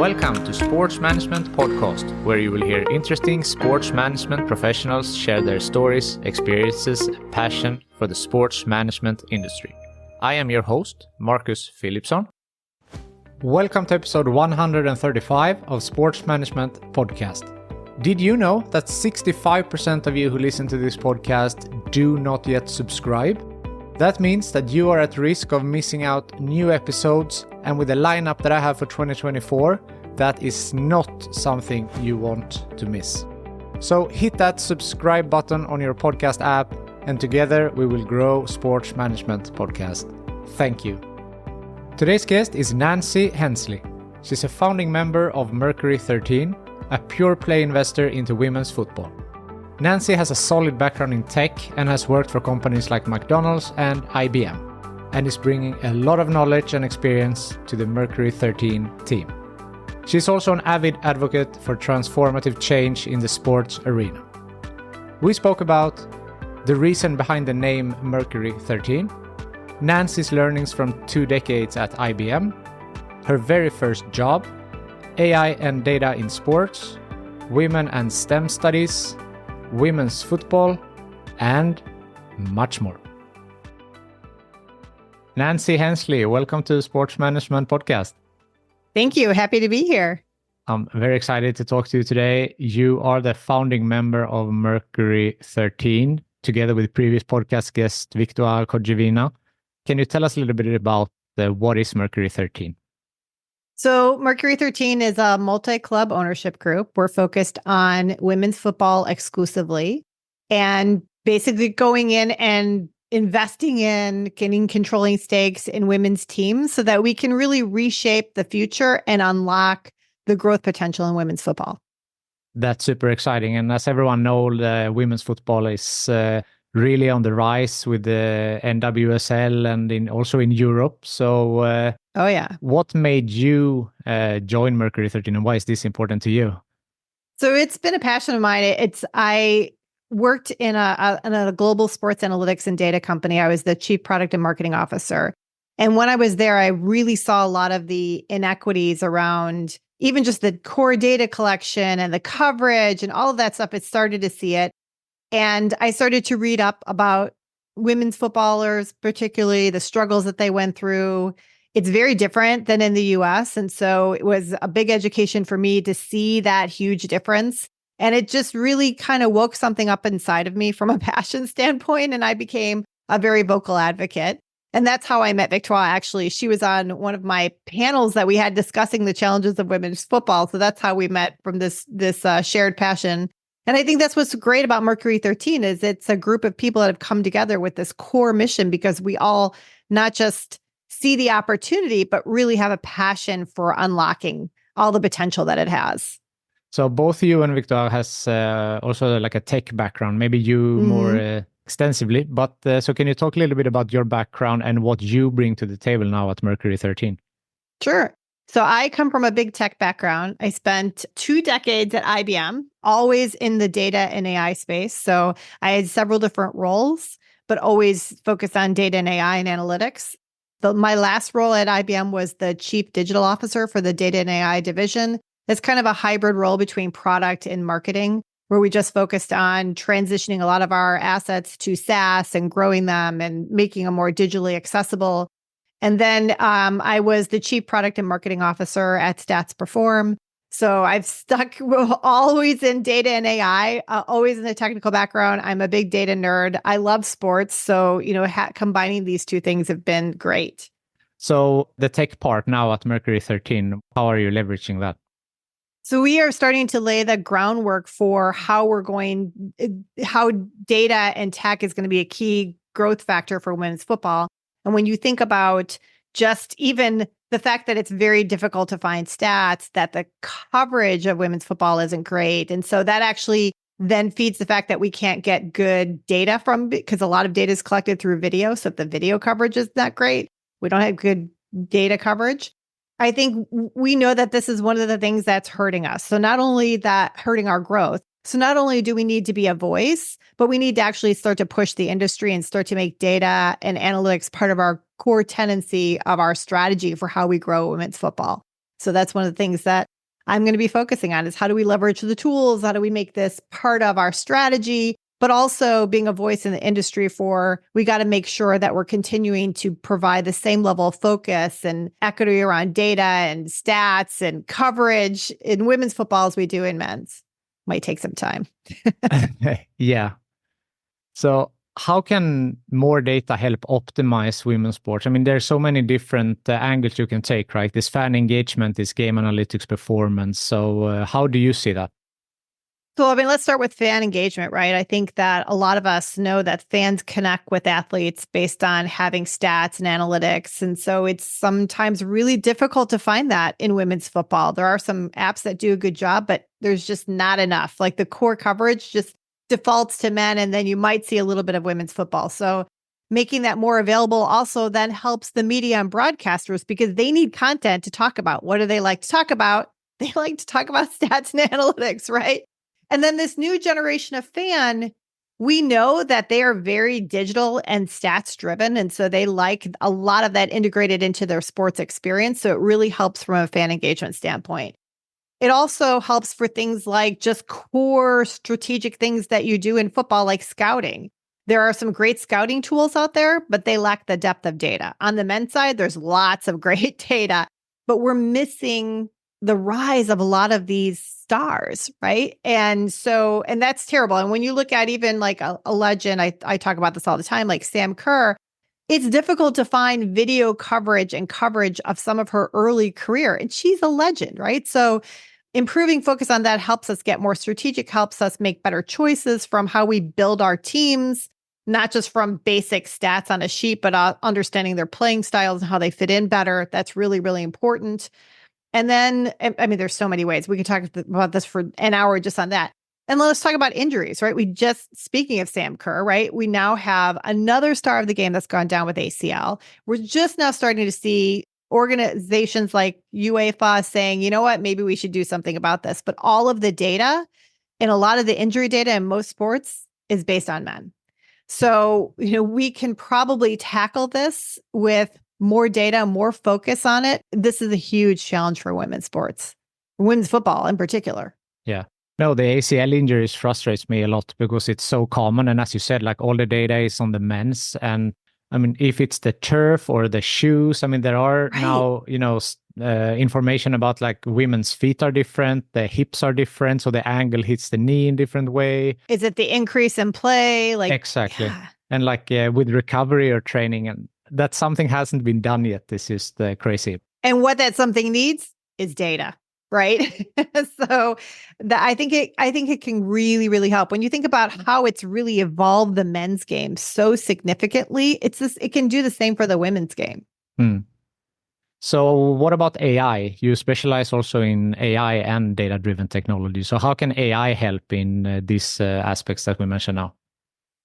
Welcome to Sports Management Podcast, where you will hear interesting sports management professionals share their stories, experiences, and passion for the sports management industry. I am your host, Marcus Philipsson. Welcome to episode 135 of Sports Management Podcast. Did you know that 65% of you who listen to this podcast do not yet subscribe? That means that you are at risk of missing out new episodes, and with the lineup that I have for 2024, that is not something you want to miss. So hit that subscribe button on your podcast app, and together we will grow Sports Management Podcast. Thank you. Today's guest is Nancy Hensley. She's a founding member of Mercury 13, a pure play investor into women's football. Nancy has a solid background in tech and has worked for companies like McDonalds and IBM, and is bringing a lot of knowledge and experience to the Mercury 13 team. She's also an avid advocate for transformative change in the sports arena. We spoke about the reason behind the name Mercury 13, Nancy's learnings from 2 decades at IBM, her very first job, AI and data in sports, women and STEM studies, women's football, and much more. Nancy Hensley, welcome to the Sports Management Podcast. Thank you. Happy to be here. I'm very excited to talk to you today. You are the founding member of Mercury 13, together with previous podcast guest Victor Kojevina. Can you tell us a little bit about what is Mercury 13? So Mercury 13 is a multi-club ownership group. We're focused on women's football exclusively and basically going in and investing in getting controlling stakes in women's teams so that we can really reshape the future and unlock the growth potential in women's football. That's super exciting. And as everyone knows, women's football is really on the rise with the NWSL and also in Europe. So what made you join Mercury 13 and why is this important to you? So it's been a passion of mine. I worked in a global sports analytics and data company. I was the chief product and marketing officer. And when I was there, I really saw a lot of the inequities around even just the core data collection and the coverage and all of that stuff. It started to see it. And I started to read up about women's footballers, particularly the struggles that they went through. It's very different than in the US. And so it was a big education for me to see that huge difference. And it just really kind of woke something up inside of me from a passion standpoint. And I became a very vocal advocate. And that's how I met Victoire, actually. She was on one of my panels that we had discussing the challenges of women's football. So that's how we met, from this shared passion. And I think that's what's great about Mercury 13 is it's a group of people that have come together with this core mission because we all not just see the opportunity, but really have a passion for unlocking all the potential that it has. So both you and Victor has also like a tech background, maybe you more extensively, but so can you talk a little bit about your background and what you bring to the table now at Mercury 13? Sure. So I come from a big tech background. I spent 2 decades at IBM, always in the data and AI space. So I had several different roles, but always focused on data and AI and analytics. My last role at IBM was the chief digital officer for the data and AI division. It's kind of a hybrid role between product and marketing, where we just focused on transitioning a lot of our assets to SaaS and growing them and making them more digitally accessible. And then I was the chief product and marketing officer at Stats Perform. So I've stuck always in data and AI, always in the technical background. I'm a big data nerd. I love sports. So, combining these two things have been great. So the tech part now at Mercury 13, how are you leveraging that? So we are starting to lay the groundwork for how data and tech is going to be a key growth factor for women's football. And when you think about just even the fact that it's very difficult to find stats, that the coverage of women's football isn't great. And so that actually then feeds the fact that we can't get good data from, because a lot of data is collected through video. So if the video coverage is not great, we don't have good data coverage. I think we know that this is one of the things that's hurting us. So not only that hurting our growth, so not only do we need to be a voice, but we need to actually start to push the industry and start to make data and analytics part of our core tendency of our strategy for how we grow women's football. So that's one of the things that I'm going to be focusing on is how do we leverage the tools? How do we make this part of our strategy? But also being a voice in the industry for, we got to make sure that we're continuing to provide the same level of focus and equity around data and stats and coverage in women's football as we do in men's. Might take some time. Yeah. So how can more data help optimize women's sports? I mean, there's so many different angles you can take, right? This fan engagement, this game analytics performance. So how do you see that? So, I mean, let's start with fan engagement, right? I think that a lot of us know that fans connect with athletes based on having stats and analytics. And so it's sometimes really difficult to find that in women's football. There are some apps that do a good job, but there's just not enough. Like the core coverage just defaults to men, and then you might see a little bit of women's football. So making that more available also then helps the media and broadcasters because they need content to talk about. What do they like to talk about? They like to talk about stats and analytics, right? And then this new generation of fan, we know that they are very digital and stats driven. And so they like a lot of that integrated into their sports experience. So it really helps from a fan engagement standpoint. It also helps for things like just core strategic things that you do in football, like scouting. There are some great scouting tools out there, but they lack the depth of data. On the men's side, there's lots of great data, but we're missing the rise of a lot of these stars, right? And so, and that's terrible. And when you look at even like a legend, I talk about this all the time, like Sam Kerr, it's difficult to find video coverage and coverage of some of her early career. And she's a legend, right? So improving focus on that helps us get more strategic, helps us make better choices from how we build our teams, not just from basic stats on a sheet, but understanding their playing styles and how they fit in better. That's really, really important. And then, I mean, there's so many ways we can talk about this for an hour just on that. And let's talk about injuries, right? Speaking of Sam Kerr, right? We now have another star of the game that's gone down with ACL. We're just now starting to see organizations like UEFA saying, you know what, maybe we should do something about this. But all of the data and a lot of the injury data in most sports is based on men. So, we can probably tackle this with more data, more focus on it. This is a huge challenge for women's sports, women's football in particular. Yeah. No, the ACL injuries frustrates me a lot because it's so common. And as you said, like all the data is on the men's. And I mean, if it's the turf or the shoes, I mean, there are now, information about like women's feet are different, the hips are different. So the angle hits the knee in different way. Is it the increase in play? Like exactly. Yeah. And like with recovery or training, and that something hasn't been done yet. This is crazy. And what that something needs is data, right? So I think it can really, really help. When you think about how it's really evolved the men's game so significantly, it can do the same for the women's game. So what about AI? You specialize also in AI and data-driven technology. So how can AI help in these aspects that we mentioned now?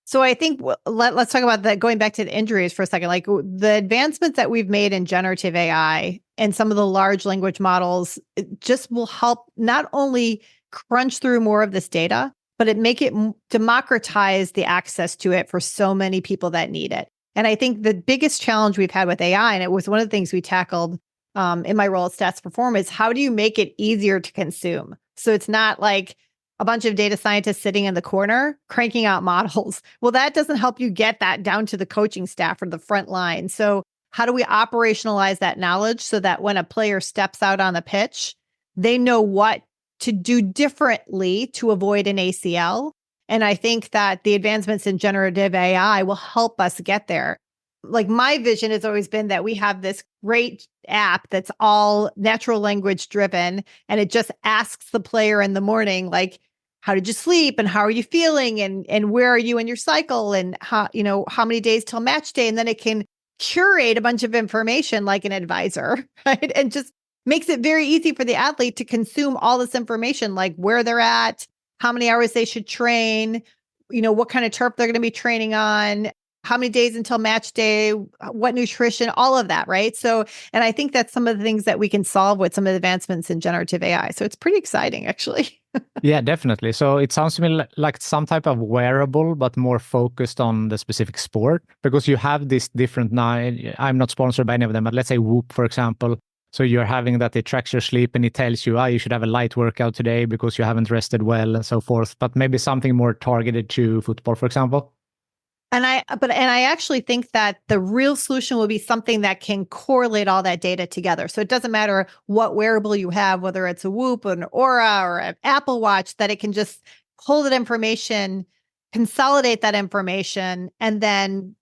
So I think let's talk about that, going back to the injuries for a second. Like the advancements that we've made in generative AI and some of the large language models just will help not only crunch through more of this data, but make it democratize the access to it for so many people that need it. And I think the biggest challenge we've had with AI, and it was one of the things we tackled in my role at Stats Performance, how do you make it easier to consume? So it's not like a bunch of data scientists sitting in the corner cranking out models. Well, that doesn't help you get that down to the coaching staff or the front line. So how do we operationalize that knowledge so that when a player steps out on the pitch, they know what to do differently to avoid an ACL? And I think that the advancements in generative AI will help us get there. Like my vision has always been that we have this great app that's all natural language driven, and it just asks the player in the morning, like, how did you sleep and how are you feeling and where are you in your cycle and how many days till match day, and then it can curate a bunch of information like an advisor, right? And just makes it very easy for the athlete to consume all this information, like where they're at, how many hours they should train, what kind of turf they're going to be training on, how many days until match day, what nutrition, all of that, right? So, and I think that's some of the things that we can solve with some of the advancements in generative AI. So it's pretty exciting, actually. Yeah, definitely. So it sounds to me like some type of wearable, but more focused on the specific sport, because you have this different now. I'm not sponsored by any of them, but let's say Whoop, for example, So you're having that, it tracks your sleep and it tells you, you should have a light workout today because you haven't rested well and so forth, but maybe something more targeted to football, for example? And I actually think that the real solution will be something that can correlate all that data together. So it doesn't matter what wearable you have, whether it's a Whoop, an Aura, or an Apple Watch, that it can just pull that information, consolidate that information, and then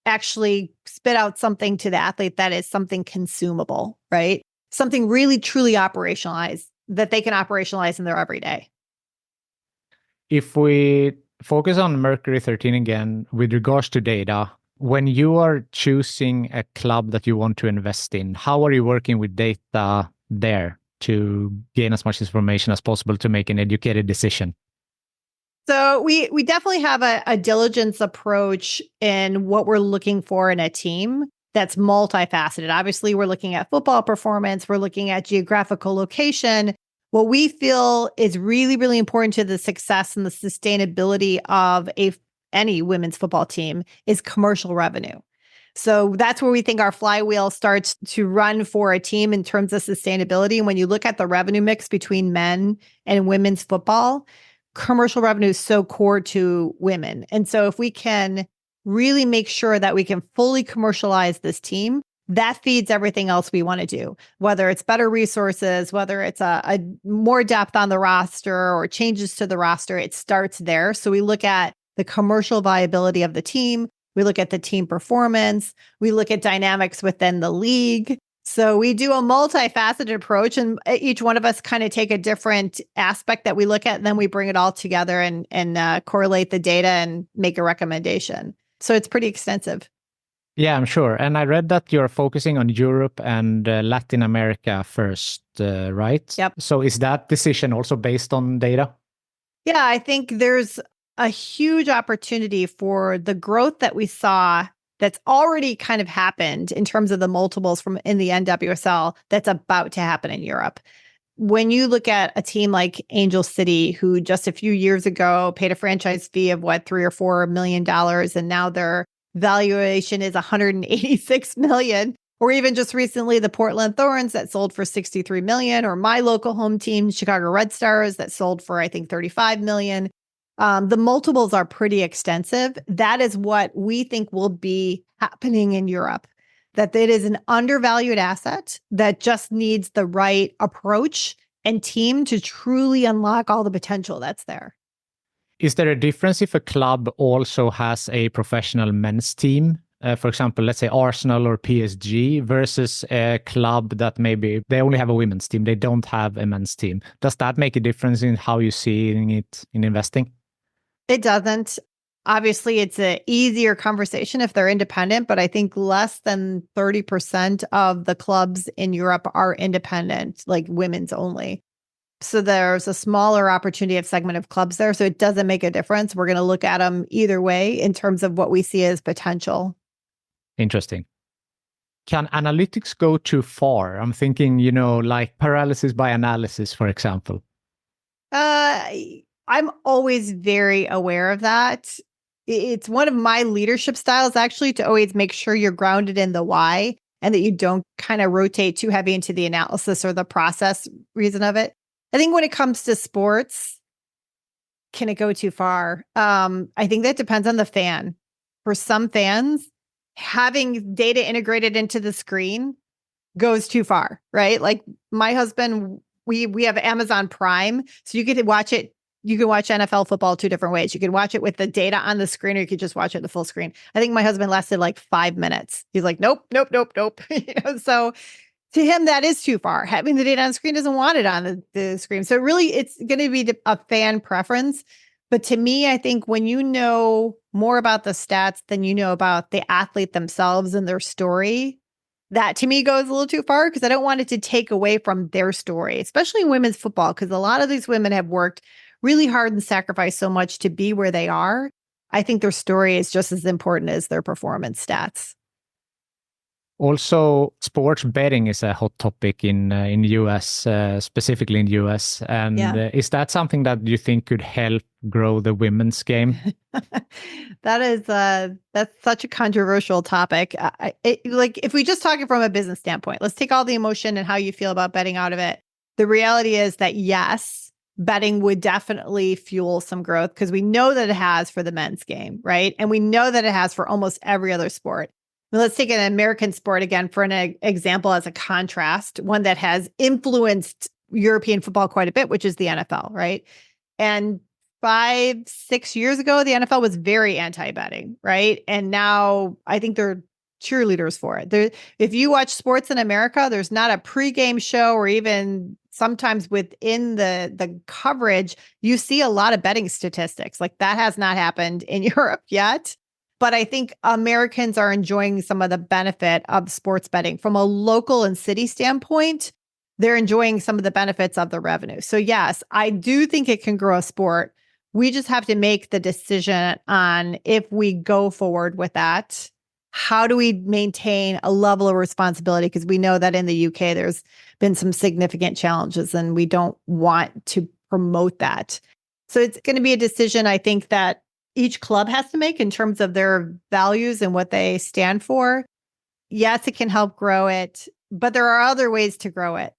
actually spit out something to the athlete that is something consumable, right? Something really truly operationalized that they can operationalize in their everyday. If we focus on Mercury 13 again, with regards to data, when you are choosing a club that you want to invest in, how are you working with data there to gain as much information as possible to make an educated decision? So we definitely have a diligence approach in what we're looking for in a team that's multifaceted. Obviously, we're looking at football performance, we're looking at geographical location. What we feel is really, really important to the success and the sustainability of any women's football team is commercial revenue. So that's where we think our flywheel starts to run for a team in terms of sustainability. And when you look at the revenue mix between men and women's football, commercial revenue is so core to women. And so if we can really make sure that we can fully commercialize this team, that feeds everything else we want to do, whether it's better resources, whether it's a more depth on the roster or changes to the roster, it starts there. So we look at the commercial viability of the team. We look at the team performance. We look at dynamics within the league. So we do a multifaceted approach, and each one of us kind of take a different aspect that we look at, and then we bring it all together and correlate the data and make a recommendation. So it's pretty extensive. Yeah, I'm sure. And I read that you're focusing on Europe and Latin America first, right? Yep. So is that decision also based on data? Yeah, I think there's a huge opportunity for the growth that we saw that's already kind of happened in terms of the multiples from in the NWSL that's about to happen in Europe. When you look at a team like Angel City, who just a few years ago paid a franchise fee of $3 or $4 million, and now their valuation is $186 million, or even just recently the Portland Thorns that sold for $63 million, or my local home team, Chicago Red Stars, that sold for, I think, $35 million. The multiples are pretty extensive. That is what we think will be happening in Europe, that it is an undervalued asset that just needs the right approach and team to truly unlock all the potential that's there. Is there a difference if a club also has a professional men's team? For example, let's say Arsenal or PSG versus a club that maybe they only have a women's team. They don't have a men's team. Does that make a difference in how you see it in investing? It doesn't. Obviously, it's an easier conversation if they're independent, but I think less than 30% of the clubs in Europe are independent, like women's only. So there's a smaller opportunity of segment of clubs there. So it doesn't make a difference. We're going to look at them either way in terms of what we see as potential. Interesting. Can analytics go too far? I'm thinking, like paralysis by analysis, for example. I'm always very aware of that. It's one of my leadership styles, actually, to always make sure you're grounded in the why and that you don't kind of rotate too heavy into the analysis or the process reason of it. I think when it comes to sports, can it go too far? I think that depends on the fan. For some fans, having data integrated into the screen goes too far, right? Like my husband, we have Amazon Prime, so you get to watch it. You can watch NFL football two different ways. You can watch it with the data on the screen, or you could just watch it the full screen. I think my husband lasted like 5 minutes. He's like, nope. So to him, that is too far. Having the data on the screen doesn't want it on the screen. So really, it's going to be a fan preference. But to me, I think when you know more about the stats than you know about the athlete themselves and their story, that to me goes a little too far, because I don't want it to take away from their story, especially in women's football, because a lot of these women have worked really hard and sacrificed so much to be where they are. I think their story is just as important as their performance stats. Also, sports betting is a hot topic in US, specifically in US. And is that something that you think could help grow the women's game? That's such a controversial topic. Like if we just talk it from a business standpoint, let's take all the emotion and how you feel about betting out of it. The reality is that yes, betting would definitely fuel some growth because we know that it has for the men's game, right? And we know that it has for almost every other sport. Let's take an American sport again for an example as a contrast, one that has influenced European football quite a bit, which is the NFL, right? And 5-6 years ago, the NFL was very anti-betting, right? And now I think they're cheerleaders for it. If you watch sports in America, there's not a pregame show or even sometimes within the coverage, you see a lot of betting statistics. Like that has not happened in Europe yet. But I think Americans are enjoying some of the benefit of sports betting from a local and city standpoint. They're enjoying some of the benefits of the revenue. So yes, I do think it can grow a sport. We just have to make the decision on if we go forward with that. How do we maintain a level of responsibility? Because we know that in the UK, there's been some significant challenges and we don't want to promote that. So it's going to be a decision, I think, that each club has to make in terms of their values and what they stand for. Yes, it can help grow it, but there are other ways to grow it.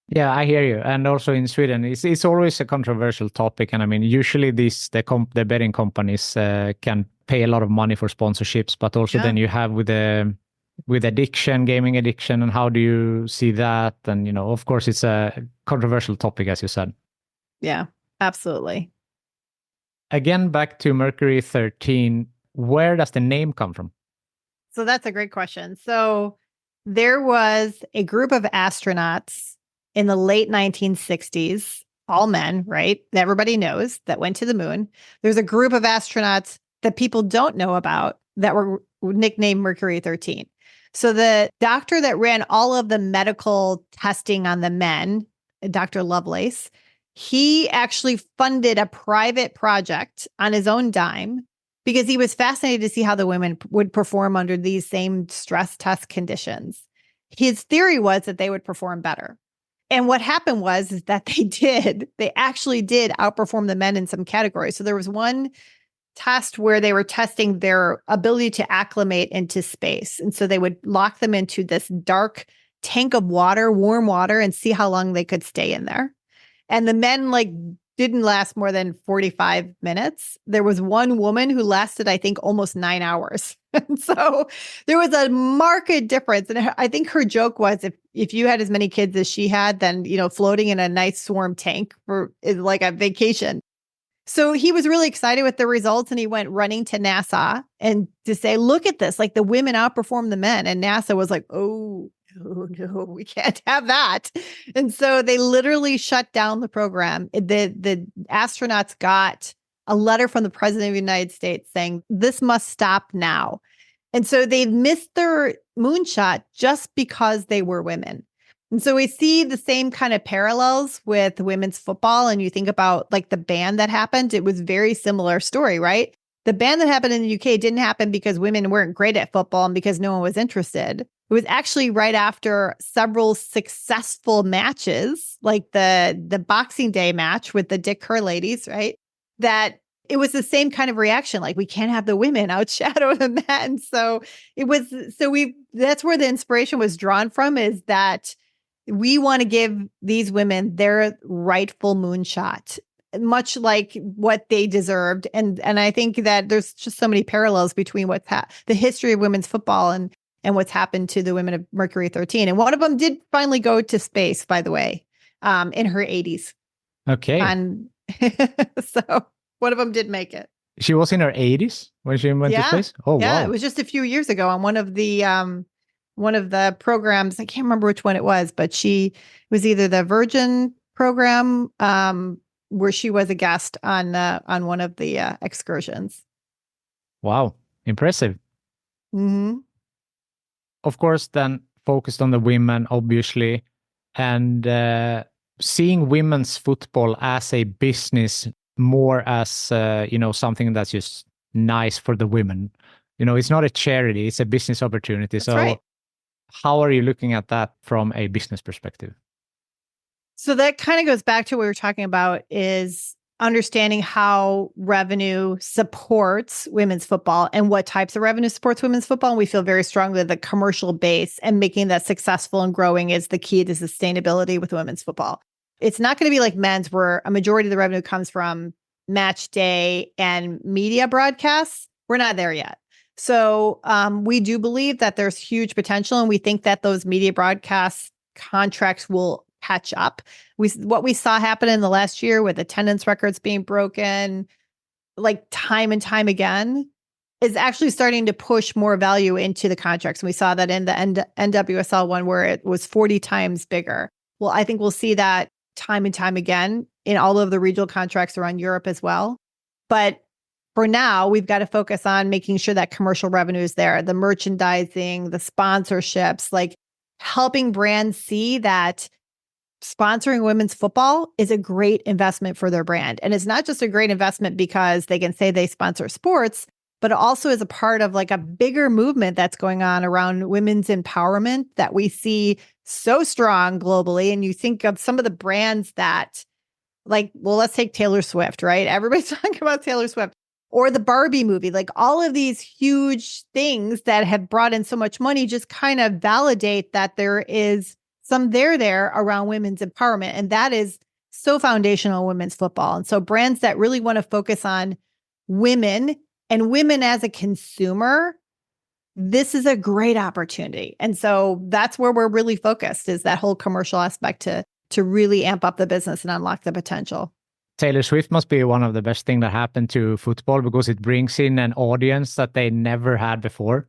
Yeah, I hear you. And also in Sweden, it's always a controversial topic. And I mean, usually the betting companies can pay a lot of money for sponsorships, but also then you have with addiction, gaming addiction, and how do you see that? And, of course, it's a controversial topic, as you said. Yeah, absolutely. Again, back to Mercury 13, where does the name come from? So that's a great question. So there was a group of astronauts in the late 1960s, all men, right? Everybody knows that went to the moon. There's a group of astronauts that people don't know about that were nicknamed Mercury 13. So the doctor that ran all of the medical testing on the men, Dr. Lovelace, he actually funded a private project on his own dime because he was fascinated to see how the women would perform under these same stress test conditions. His theory was that they would perform better. And what happened was is that they actually did outperform the men in some categories. So there was one test where they were testing their ability to acclimate into space. And so they would lock them into this dark tank of water, warm water, and see how long they could stay in there. And the men didn't last more than 45 minutes. There was one woman who lasted, I think, almost 9 hours. And so there was a marked difference. And I think her joke was if you had as many kids as she had, then, floating in a nice warm tank is like a vacation. So he was really excited with the results and he went running to NASA and to say, look at this, like the women outperform the men. And NASA was like, oh, no, we can't have that. And so they literally shut down the program. The astronauts got a letter from the president of the United States saying, this must stop now. And so they missed their moonshot just because they were women. And so we see the same kind of parallels with women's football. And you think about the ban that happened, it was very similar story, right? The ban that happened in the UK didn't happen because women weren't great at football and because no one was interested. It was actually right after several successful matches, like the Boxing Day match with the Dick Kerr ladies, right? That it was the same kind of reaction, like we can't have the women outshadow the men. And so that's where the inspiration was drawn from, is that we want to give these women their rightful moonshot, much like what they deserved. And I think that there's just so many parallels between the history of women's football and what's happened to the women of Mercury 13. And one of them did finally go to space, by the way, in her 80s. Okay. And so one of them did make it. She was in her 80s when she went to space? Oh, yeah, wow. It was just a few years ago on one of the programs. I can't remember which one it was, but she was either the Virgin program where she was a guest on one of the excursions. Wow. Impressive. Mm-hmm. Of course, then focused on the women, obviously, and seeing women's football as a business more as, something that's just nice for the women. It's not a charity, it's a business opportunity. That's right. How are you looking at that from a business perspective? So that kind of goes back to what we were talking about, is understanding how revenue supports women's football and what types of revenue supports women's football. And we feel very strongly that the commercial base and making that successful and growing is the key to sustainability with women's football. It's not going to be like men's, where a majority of the revenue comes from match day and media broadcasts. We're not there yet. So we do believe that there's huge potential, and we think that those media broadcast contracts will catch up. What we saw happen in the last year with attendance records being broken, like time and time again, is actually starting to push more value into the contracts. And we saw that in the NWSL one, where it was 40 times bigger. Well, I think we'll see that time and time again in all of the regional contracts around Europe as well. But for now, we've got to focus on making sure that commercial revenue is there, the merchandising, the sponsorships, like helping brands see that sponsoring women's football is a great investment for their brand. And it's not just a great investment because they can say they sponsor sports, but it also is a part of like a bigger movement that's going on around women's empowerment that we see so strong globally. And you think of some of the brands that, like, well, let's take Taylor Swift, right? Everybody's talking about Taylor Swift, or the Barbie movie. Like, all of these huge things that have brought in so much money just kind of validate that there is some there around women's empowerment. And that is so foundational in women's football. And so brands that really want to focus on women and women as a consumer, this is a great opportunity. And so that's where we're really focused, is that whole commercial aspect to really amp up the business and unlock the potential. Taylor Swift must be one of the best things that happened to football, because it brings in an audience that they never had before.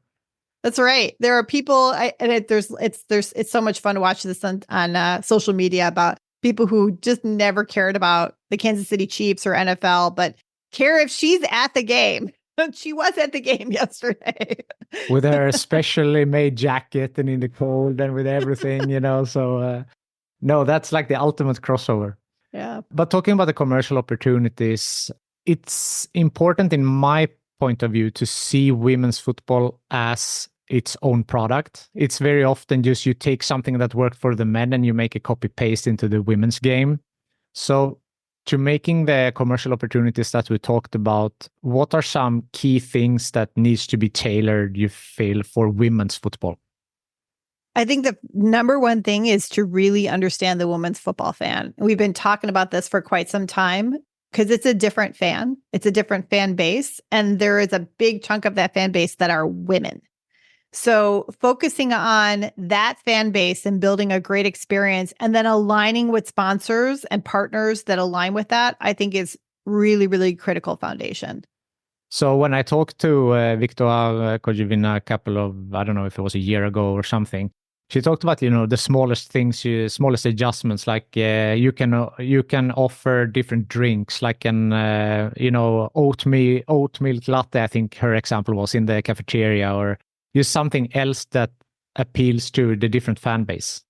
That's right. There are people, it's so much fun to watch this on social media, about people who just never cared about the Kansas City Chiefs or NFL, but care if she's at the game. She was at the game yesterday. With her specially made jacket and in the cold and with everything, So, no, that's like the ultimate crossover. Yeah. But talking about the commercial opportunities, it's important in my point of view to see women's football as its own product. It's very often just you take something that worked for the men and you make a copy paste into the women's game. So to making the commercial opportunities that we talked about, what are some key things that needs to be tailored, you feel, for women's football? I think the number one thing is to really understand the women's football fan. We've been talking about this for quite some time, because it's a different fan. It's a different fan base. And there is a big chunk of that fan base that are women. So focusing on that fan base and building a great experience, and then aligning with sponsors and partners that align with that, I think is really, really critical foundation. So when I talked to Victoria Kojivina a couple of, I don't know if it was a year ago or something, she talked about, the smallest things, smallest adjustments, like you can offer different drinks, like an, oat milk latte, I think her example was, in the cafeteria, or use something else that appeals to the different fan base.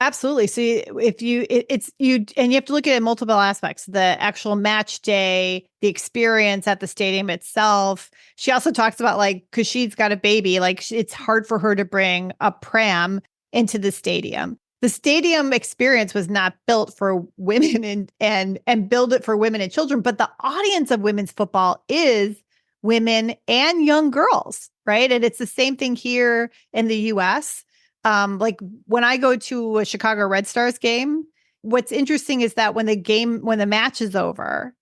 Absolutely. So if you have to look at it in multiple aspects: the actual match day, the experience at the stadium itself. She also talks about, like, because she's got a baby, like it's hard for her to bring a pram into the stadium. The stadium experience was not built for women and build it for women and children, but the audience of women's football is women and young girls, right? And it's the same thing here in the US. Like when I go to a Chicago Red Stars game, what's interesting is that when the match is over,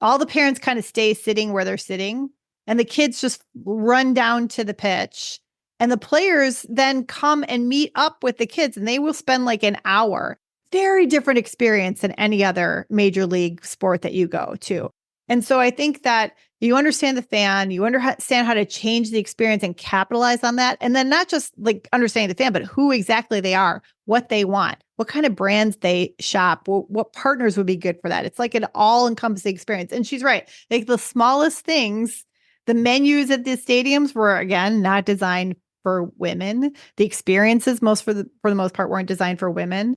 all the parents kind of stay sitting where they're sitting, and the kids just run down to the pitch, and the players then come and meet up with the kids, and they will spend like an hour. Very different experience than any other major league sport that you go to. And so I think that you understand the fan, you understand how to change the experience and capitalize on that. And then not just like understanding the fan, but who exactly they are, what they want, what kind of brands they shop, what partners would be good for that. It's like an all-encompassing experience. And she's right. Like the smallest things, the menus at the stadiums were, again, not designed for women. The experiences, for the most part, weren't designed for women.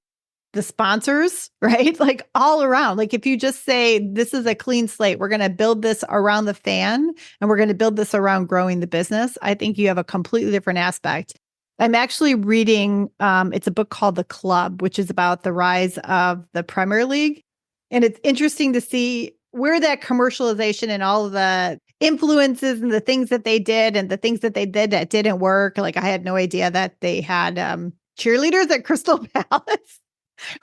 The sponsors, right? Like all around. Like if you just say, this is a clean slate, we're going to build this around the fan, and we're going to build this around growing the business, I think you have a completely different aspect. I'm actually reading, it's a book called The Club, which is about the rise of the Premier League. And it's interesting to see where that commercialization and all of the influences and the things that they did and the things that they did that didn't work. Like I had no idea that they had cheerleaders at Crystal Palace,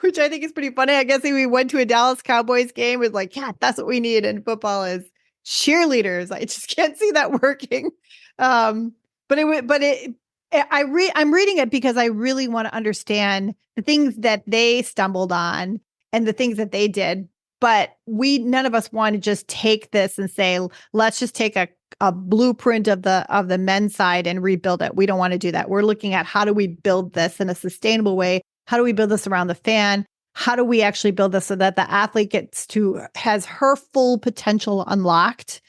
which I think is pretty funny. I guess we went to a Dallas Cowboys game with like, yeah, that's what we need in football is cheerleaders. I just can't see that working. I'm reading it because I really want to understand the things that they stumbled on and the things that they did. But none of us want to just take this and say, let's just take a blueprint of the men's side and rebuild it. We don't want to do that. We're looking at how do we build this in a sustainable way? How do we build this around the fan? How do we actually build this so that the athlete has her full potential unlocked?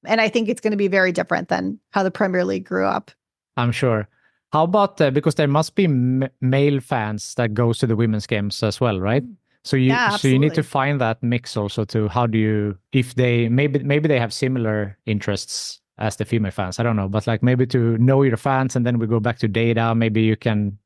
And I think it's going to be very different than how the Premier League grew up. I'm sure. How about, because there must be male fans that goes to the women's games as well, right? So you need to find that mix also to how do you, if they, maybe they have similar interests as the female fans, I don't know, but like maybe to know your fans and then we go back to data, maybe you can,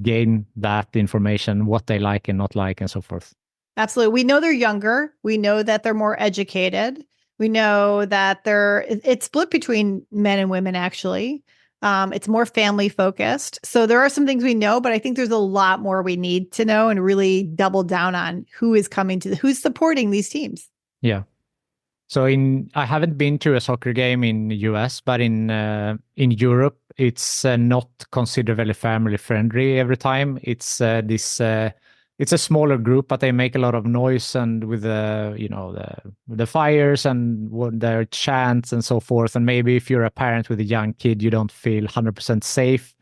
gain that information, what they like and not like and so forth. Absolutely. We know they're younger. We know that they're more educated. We know that it's split between men and women, actually. It's more family focused. So there are some things we know, but I think there's a lot more we need to know and really double down on who's supporting these teams. Yeah. So I haven't been to a soccer game in the US, but in Europe, it's not considered very family friendly every time. It's it's a smaller group, but they make a lot of noise and with the fires and their chants and so forth. And maybe if you're a parent with a young kid, you don't feel 100% safe.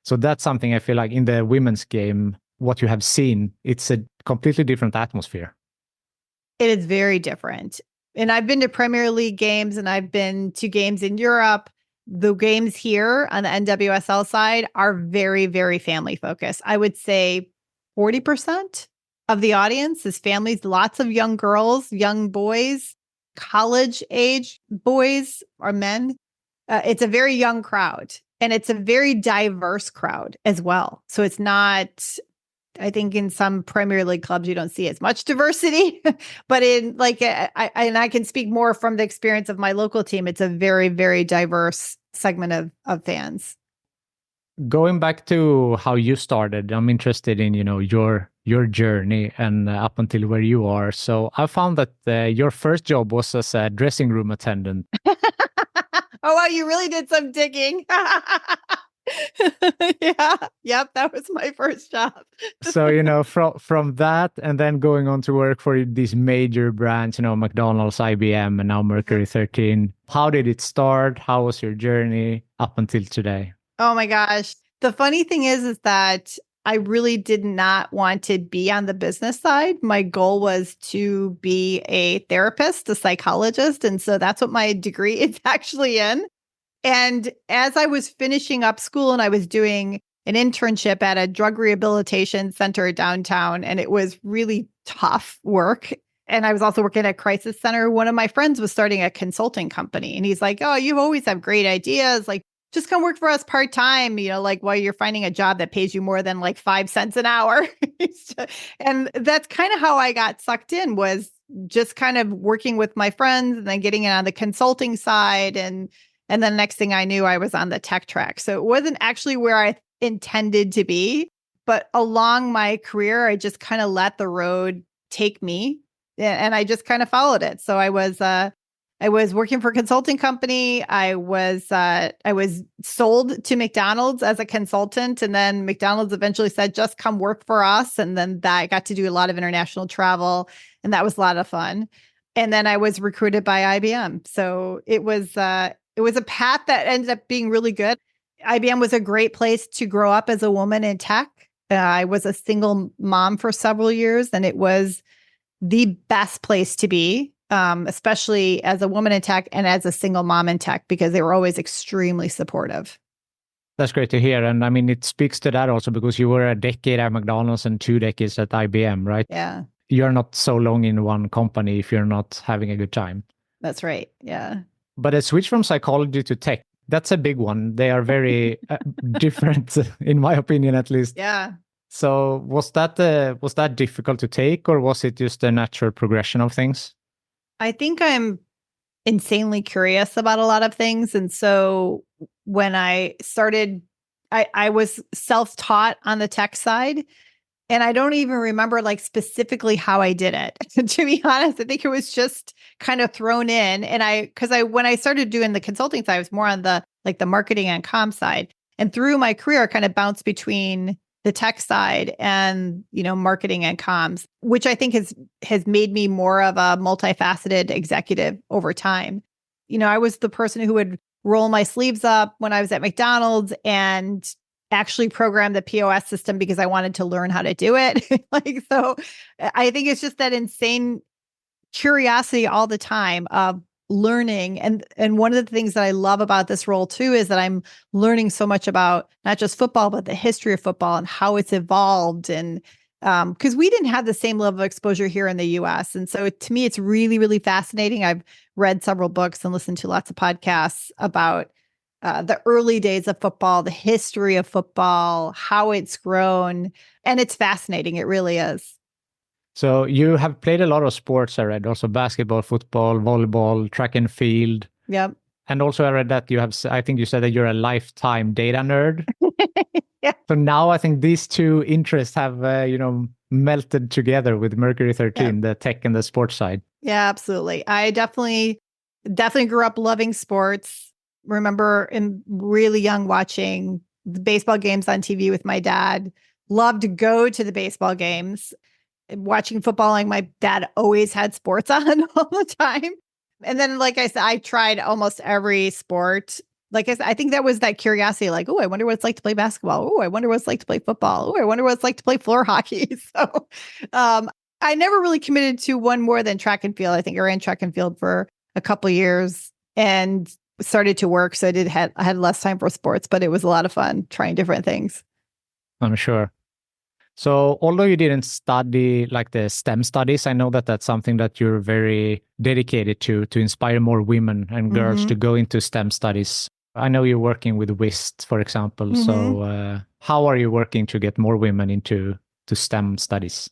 So that's something I feel like in the women's game, what you have seen, it's a completely different atmosphere. It is very different. And I've been to Premier League games and I've been to games in Europe. The games here on the NWSL side are very, very family focused. I would say 40% of the audience is families, lots of young girls, young boys, college age boys or men. It's a very young crowd and it's a very diverse crowd as well. So it's not, I think in some Premier League clubs, you don't see as much diversity, but in I can speak more from the experience of my local team. It's a very, very diverse segment of fans. Going back to how you started, I'm interested in, your journey and up until where you are. So I found that your first job was as a dressing room attendant. Oh, wow. You really did some digging. Yeah. Yep. That was my first job. So, from that and then going on to work for these major brands, McDonald's, IBM, and now Mercury 13. How did it start? How was your journey up until today? Oh my gosh. The funny thing is that I really did not want to be on the business side. My goal was to be a therapist, a psychologist. And so that's what my degree is actually in. And as I was finishing up school and I was doing an internship at a drug rehabilitation center downtown, and it was really tough work. And I was also working at a crisis center. One of my friends was starting a consulting company and he's like, oh, you always have great ideas. Like, just come work for us part-time, while you're finding a job that pays you more than like 5 cents an hour. And that's kind of how I got sucked in, was just kind of working with my friends and then getting in on the consulting side. And then next thing I knew, I was on the tech track. So it wasn't actually where I intended to be, but along my career, I just kind of let the road take me and I just kind of followed it. So I was working for a consulting company. I was sold to McDonald's as a consultant. And then McDonald's eventually said, just come work for us. And then I got to do a lot of international travel. And that was a lot of fun. And then I was recruited by IBM. So it was a path that ended up being really good. IBM was a great place to grow up as a woman in tech. I was a single mom for several years, and it was the best place to be. Especially as a woman in tech and as a single mom in tech, because they were always extremely supportive. That's great to hear. And I mean, it speaks to that also because you were a decade at McDonald's and 2 decades at IBM, right? Yeah. You're not so long in one company if you're not having a good time. That's right. Yeah. But a switch from psychology to tech, That's a big one. They are very different, in my opinion, at least. Yeah. So was that difficult to take, or was it just a natural progression of things? I think I'm insanely curious about a lot of things. And so when I started, I was self-taught on the tech side. And I don't even remember like specifically how I did it. To be honest, I think it was just kind of thrown in. And when I started doing the consulting side, I was more on the marketing and comm side. And through my career, I kind of bounced between the tech side and, marketing and comms, which I think has made me more of a multifaceted executive over time. I was the person who would roll my sleeves up when I was at McDonald's and actually program the POS system because I wanted to learn how to do it. So I think it's just that insane curiosity all the time of learning. And one of the things that I love about this role too is that I'm learning so much about not just football, but the history of football and how it's evolved. And because we didn't have the same level of exposure here in the US. And so to me, it's really, really fascinating. I've read several books and listened to lots of podcasts about the early days of football, the history of football, how it's grown. And it's fascinating. It really is. So you have played a lot of sports, I read, also basketball, football, volleyball, track and field. Yep. And also I read that I think you said that you're a lifetime data nerd. Yeah. So now I think these two interests have, melted together with Mercury 13, the tech and the sports side. Yeah, absolutely. I definitely grew up loving sports. Remember in really young watching the baseball games on TV with my dad. Loved to go to the baseball games. Watching football, like my dad always had sports on all the time. And then, like I said, I tried almost every sport. Like I said, I think that was that curiosity, like, oh, I wonder what it's like to play basketball. Oh, I wonder what it's like to play football. Oh, I wonder what it's like to play floor hockey. So I never really committed to one more than track and field. I think I ran track and field for a couple of years and started to work. So I had less time for sports, but it was a lot of fun trying different things. I'm sure. So although you didn't study like the STEM studies, I know that that's something that you're very dedicated to inspire more women and girls to go into STEM studies. I know you're working with WIST, for example. So how are you working to get more women into STEM studies?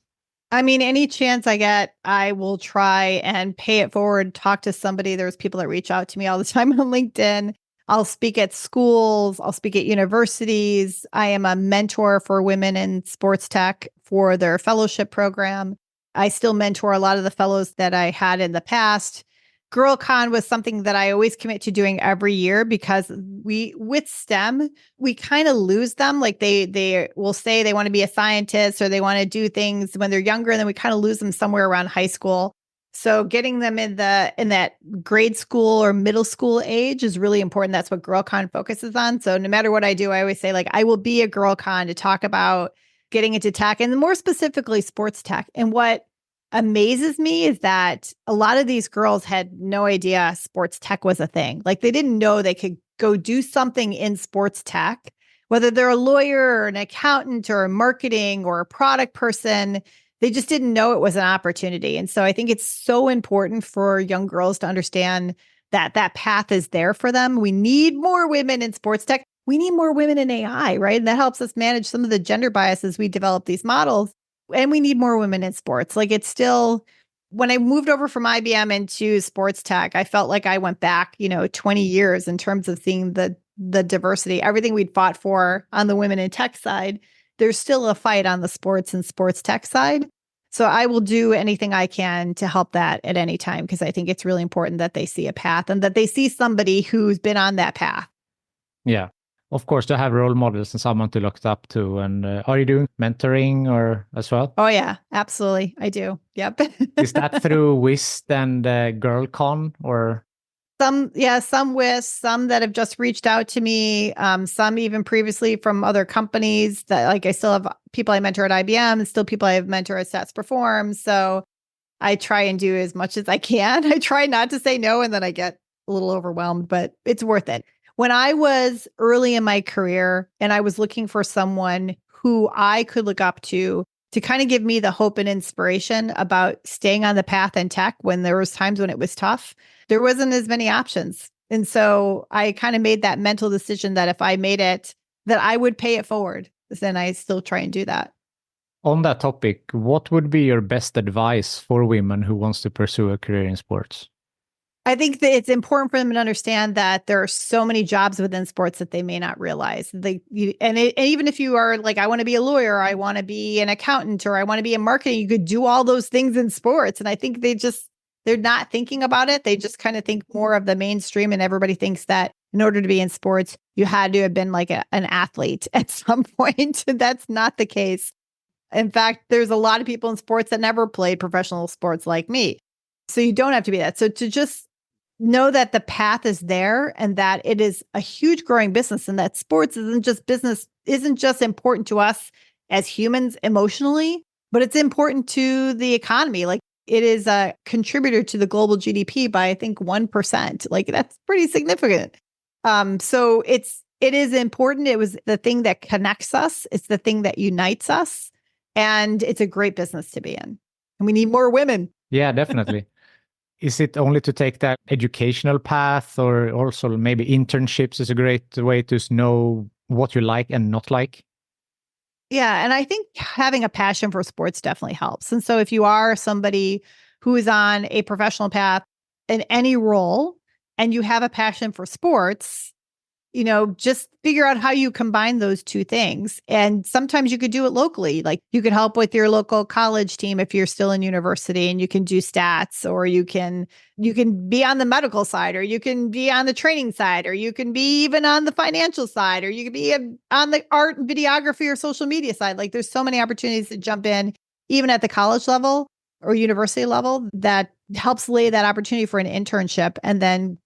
I mean, any chance I get, I will try and pay it forward, talk to somebody. There's people that reach out to me all the time on LinkedIn. I'll speak at schools. I'll speak at universities. I am a mentor for women in sports tech for their fellowship program. I still mentor a lot of the fellows that I had in the past. GirlCon was something that I always commit to doing every year because with STEM, we kind of lose them. Like they will say they want to be a scientist or they want to do things when they're younger, and then we kind of lose them somewhere around high school. So getting them in that grade school or middle school age is really important. That's what GirlCon focuses on. So no matter what I do, I always say, like, I will be a GirlCon to talk about getting into tech and more specifically sports tech. And what amazes me is that a lot of these girls had no idea sports tech was a thing. Like they didn't know they could go do something in sports tech, whether they're a lawyer or an accountant or a marketing or a product person. They just didn't know it was an opportunity. And so I think it's so important for young girls to understand that that path is there for them. We need more women in sports tech. We need more women in AI, right? And that helps us manage some of the gender biases we develop these models. And we need more women in sports. Like it's still, when I moved over from IBM into sports tech, I felt like I went back, 20 years in terms of seeing the diversity, everything we'd fought for on the women in tech side. There's still a fight on the sports and sports tech side. So I will do anything I can to help that at any time, because I think it's really important that they see a path and that they see somebody who's been on that path. Yeah. Of course, to have role models and someone to look up to. And are you doing mentoring or as well? Oh, yeah, absolutely. I do. Yep. Is that through WIST and GirlCon or? Some WIST, some that have just reached out to me, some even previously from other companies that, like, I still have people I mentor at IBM and still people I have mentor at Stats Perform. So I try and do as much as I can. I try not to say no, and then I get a little overwhelmed, but it's worth it. When I was early in my career and I was looking for someone who I could look up to kind of give me the hope and inspiration about staying on the path in tech when there was times when it was tough, there wasn't as many options. And so I kind of made that mental decision that if I made it, that I would pay it forward. Then I still try and do that. On that topic, what would be your best advice for women who wants to pursue a career in sports? I think that it's important for them to understand that there are so many jobs within sports that they may not realize. And even if you are like, I want to be a lawyer, I want to be an accountant, or I want to be in marketing, you could do all those things in sports. And I think they're not thinking about it. They just kind of think more of the mainstream, and everybody thinks that in order to be in sports, you had to have been like an athlete at some point. That's not the case. In fact, there's a lot of people in sports that never played professional sports like me. So you don't have to be that. So to just know that the path is there and that it is a huge growing business, and that sports isn't just important to us as humans emotionally, but it's important to the economy. Like, it is a contributor to the global GDP by, I think, 1%. Like, that's pretty significant. So it is important. It was the thing that connects us. It's the thing that unites us. And it's a great business to be in. And we need more women. Yeah, definitely. Is it only to take that educational path, or also maybe internships is a great way to know what you like and not like? Yeah. And I think having a passion for sports definitely helps. And so if you are somebody who is on a professional path in any role and you have a passion for sports, just figure out how you combine those two things. And sometimes you could do it locally. Like, you could help with your local college team if you're still in university, and you can do stats, or you can be on the medical side, or you can be on the training side, or you can be even on the financial side, or you can be on the art and videography or social media side. Like, there's so many opportunities to jump in, even at the college level or university level, that helps lay that opportunity for an internship. And then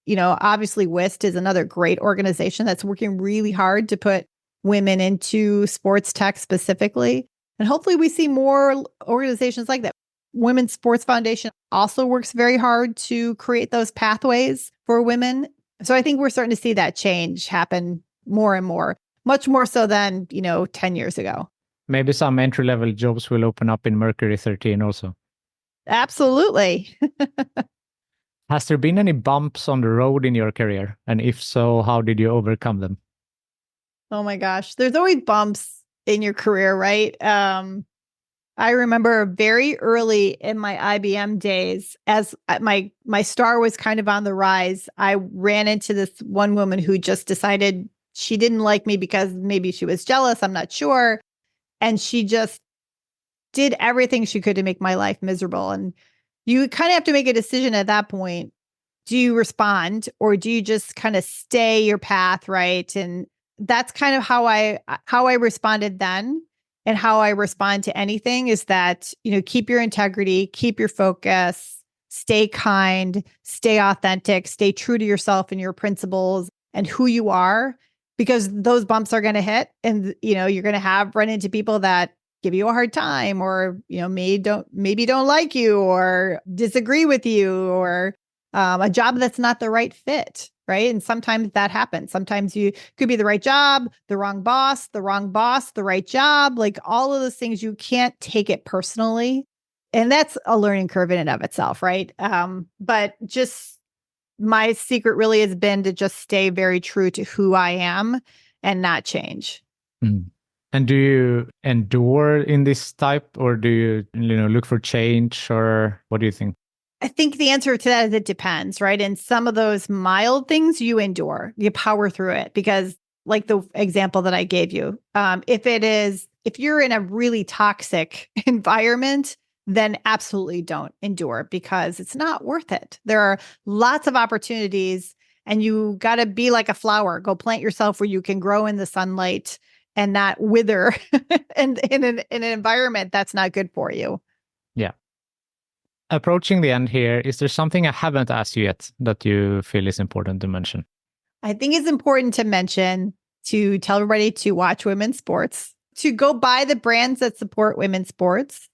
obviously WIST is another great organization that's working really hard to put women into sports tech specifically. And hopefully we see more organizations like that. Women's Sports Foundation also works very hard to create those pathways for women. So I think we're starting to see that change happen more and more, much more so than, 10 years ago. Maybe some entry-level jobs will open up in Mercury 13 also. Absolutely. Has there been any bumps on the road in your career? And if so, how did you overcome them? Oh my gosh. There's always bumps in your career, right? I remember very early in my IBM days, as my star was kind of on the rise, I ran into this one woman who just decided she didn't like me because maybe she was jealous. I'm not sure. And she just did everything she could to make my life miserable. And you kind of have to make a decision at that point. Do you respond, or do you just kind of stay your path, right? And that's kind of how I responded then, and how I respond to anything is that, keep your integrity, keep your focus, stay kind, stay authentic, stay true to yourself and your principles and who you are, because those bumps are going to hit, and you're going to run into people that give you a hard time, or maybe don't like you, or disagree with you, or a job that's not the right fit, right? And sometimes that happens. Sometimes you could be the right job, the wrong boss, the right job, like all of those things. You can't take it personally, and that's a learning curve in and of itself, right? But just my secret really has been to just stay very true to who I am and not change. Mm. And do you endure in this type, or do you, look for change, or what do you think? I think the answer to that is it depends, right? And some of those mild things you endure, you power through it, because like the example that I gave you, if you're in a really toxic environment, then absolutely don't endure, because it's not worth it. There are lots of opportunities, and you got to be like a flower. Go plant yourself where you can grow in the sunlight and not wither and in an environment that's not good for you. Yeah. Approaching the end here, is there something I haven't asked you yet that you feel is important to mention? I think it's important to mention, to tell everybody to watch women's sports, to go buy the brands that support women's sports,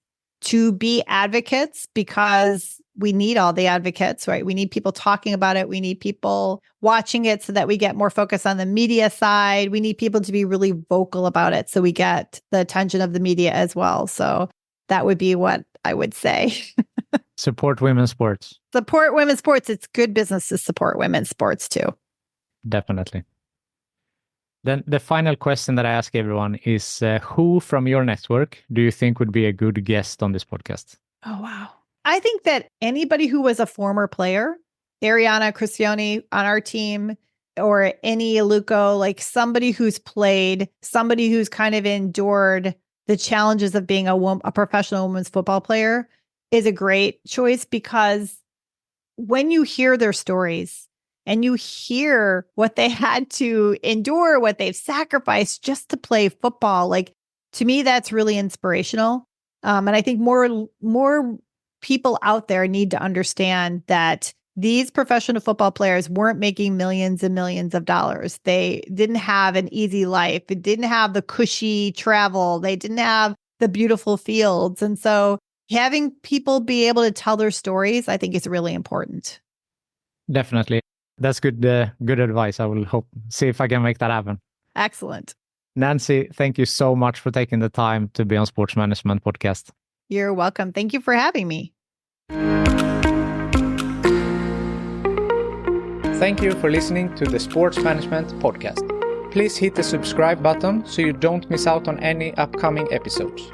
to be advocates, because we need all the advocates, right? We need people talking about it. We need people watching it so that we get more focus on the media side. We need people to be really vocal about it so we get the attention of the media as well. So that would be what I would say. Support women's sports. Support women's sports. It's good business to support women's sports too. Definitely. Then the final question that I ask everyone is, who from your network do you think would be a good guest on this podcast? Oh, wow. I think that anybody who was a former player, Ariana Cristioni on our team, or any Luco, like somebody who's played, somebody who's kind of endured the challenges of being a professional women's football player is a great choice, because when you hear their stories and you hear what they had to endure, what they've sacrificed just to play football, like, to me, that's really inspirational. And I think more people out there need to understand that these professional football players weren't making millions and millions of dollars. They didn't have an easy life. It didn't have the cushy travel. They didn't have the beautiful fields. And so having people be able to tell their stories, I think is really important. Definitely. That's good advice. I will see if I can make that happen. Excellent. Nancy, thank you so much for taking the time to be on Sports Management Podcast. You're welcome. Thank you for having me. Thank you for listening to the Sports Management Podcast. Please hit the subscribe button so you don't miss out on any upcoming episodes.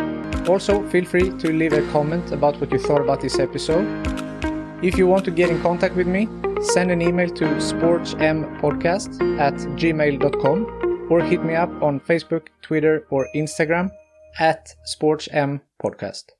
Also, feel free to leave a comment about what you thought about this episode. If you want to get in contact with me, send an email to sportsmpodcast@gmail.com or hit me up on Facebook, Twitter, or Instagram @sportmpodcast.